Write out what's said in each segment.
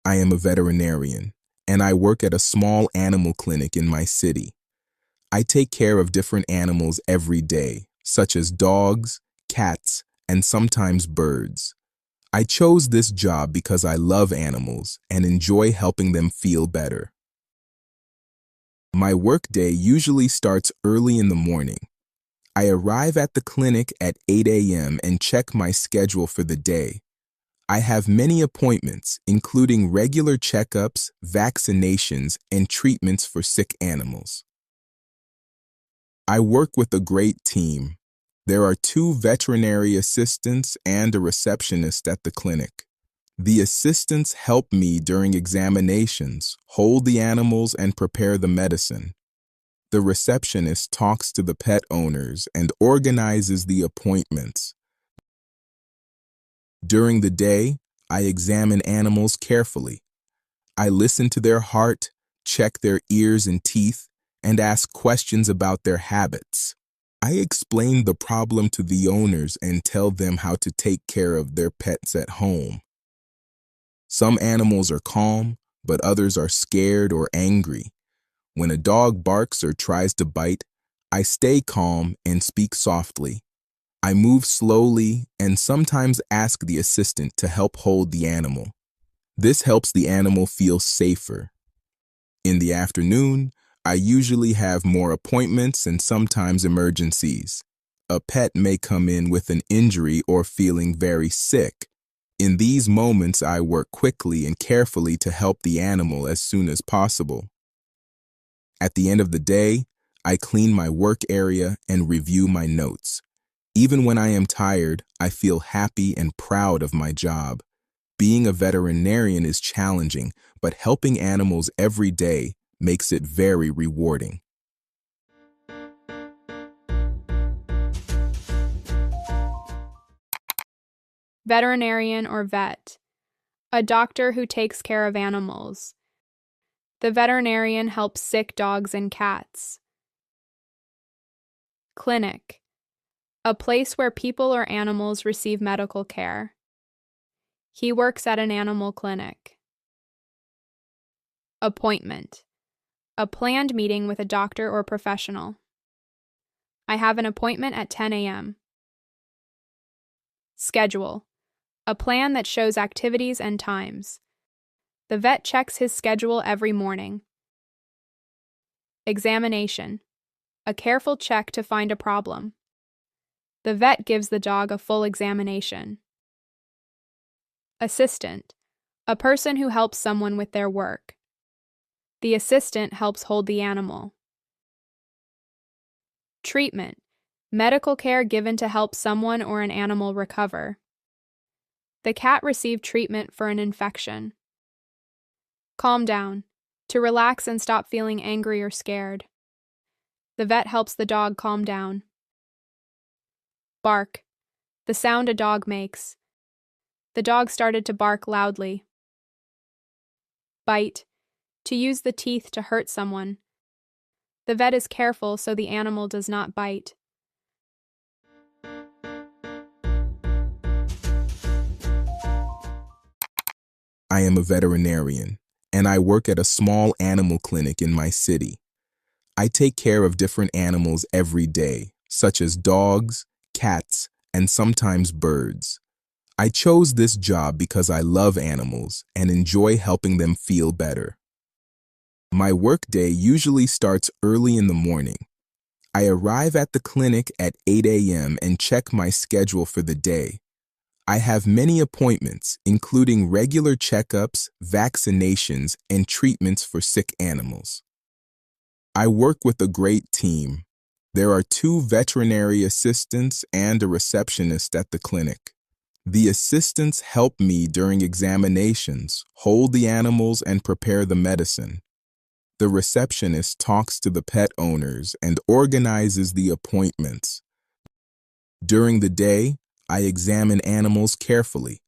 I am a veterinarian, and I work at a small animal clinic in my city. I take care of different animals every day, such as dogs, cats, and sometimes birds. I chose this job because I love animals and enjoy helping them feel better. My workday usually starts early in the morning. I arrive at the clinic at 8 a.m. and check my schedule for the day. I have many appointments, including regular checkups, vaccinations, and treatments for sick animals. I work with a great team. There are 2 veterinary assistants and a receptionist at the clinic. The assistants help me during examinations, hold the animals, and prepare the medicine. The receptionist talks to the pet owners and organizes the appointments. During the day, I examine animals carefully. I listen to their heart, check their ears and teeth, and ask questions about their habits. I explain the problem to the owners and tell them how to take care of their pets at home. Some animals are calm, but others are scared or angry. When a dog barks or tries to bite, I stay calm and speak softly. I move slowly and sometimes ask the assistant to help hold the animal. This helps the animal feel safer. In the afternoon, I usually have more appointments and sometimes emergencies. A pet may come in with an injury or feeling very sick. In these moments, I work quickly and carefully to help the animal as soon as possible. At the end of the day, I clean my work area and review my notes. Even when I am tired, I feel happy and proud of my job. Being a veterinarian is challenging, but helping animals every day makes it very rewarding. Veterinarian or vet, a doctor who takes care of animals. The veterinarian helps sick dogs and cats. Clinic, a place where people or animals receive medical care. He works at an animal clinic. Appointment, a planned meeting with a doctor or professional. I have an appointment at 10 a.m. Schedule, a plan that shows activities and times. The vet checks his schedule every morning. Examination, a careful check to find a problem. The vet gives the dog a full examination. Assistant, a person who helps someone with their work. The assistant helps hold the animal. Treatment, medical care given to help someone or an animal recover. The cat received treatment for an infection. Calm down, to relax and stop feeling angry or scared. The vet helps the dog calm down. Bark, the sound a dog makes. The dog started to bark loudly. Bite, to use the teeth to hurt someone. The vet is careful so the animal does not bite. I am a veterinarian, and I work at a small animal clinic in my city. I take care of different animals every day, such as dogs, cats, and sometimes birds. I chose this job because I love animals and enjoy helping them feel better. My workday usually starts early in the morning. I arrive at the clinic at 8 a.m. and check my schedule for the day. I have many appointments, including regular checkups, vaccinations, and treatments for sick animals. I work with a great team. There are 2 veterinary assistants and a receptionist at the clinic. The assistants help me during examinations, hold the animals, and prepare the medicine. The receptionist talks to the pet owners and organizes the appointments. During the day, I examine animals carefully.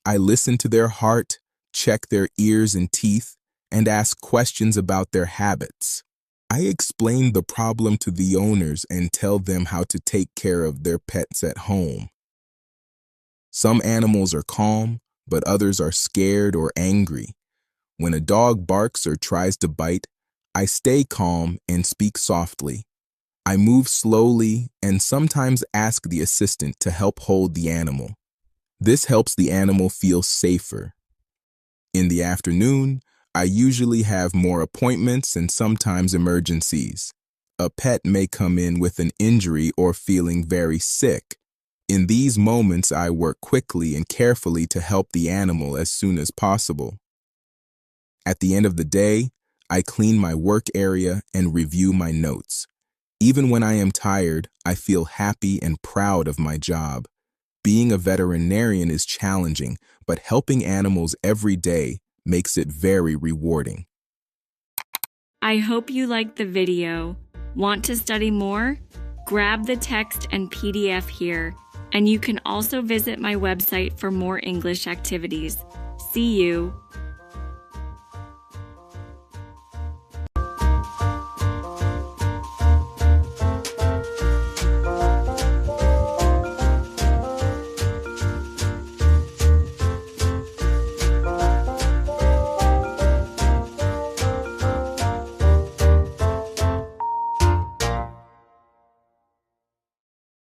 I listen to their heart, check their ears and teeth, and ask questions about their habits. I explain the problem to the owners and tell them how to take care of their pets at home. Some animals are calm, but others are scared or angry. When a dog barks or tries to bite, I stay calm and speak softly. I move slowly and sometimes ask the assistant to help hold the animal. This helps the animal feel safer. In the afternoon, I usually have more appointments and sometimes emergencies. A pet may come in with an injury or feeling very sick. In these moments, I work quickly and carefully to help the animal as soon as possible. At the end of the day, I clean my work area and review my notes. Even when I am tired, I feel happy and proud of my job. Being a veterinarian is challenging, but helping animals every day makes it very rewarding. I hope you liked the video. Want to study more? Grab the text and PDF here, and you can also visit my website for more English activities. See you!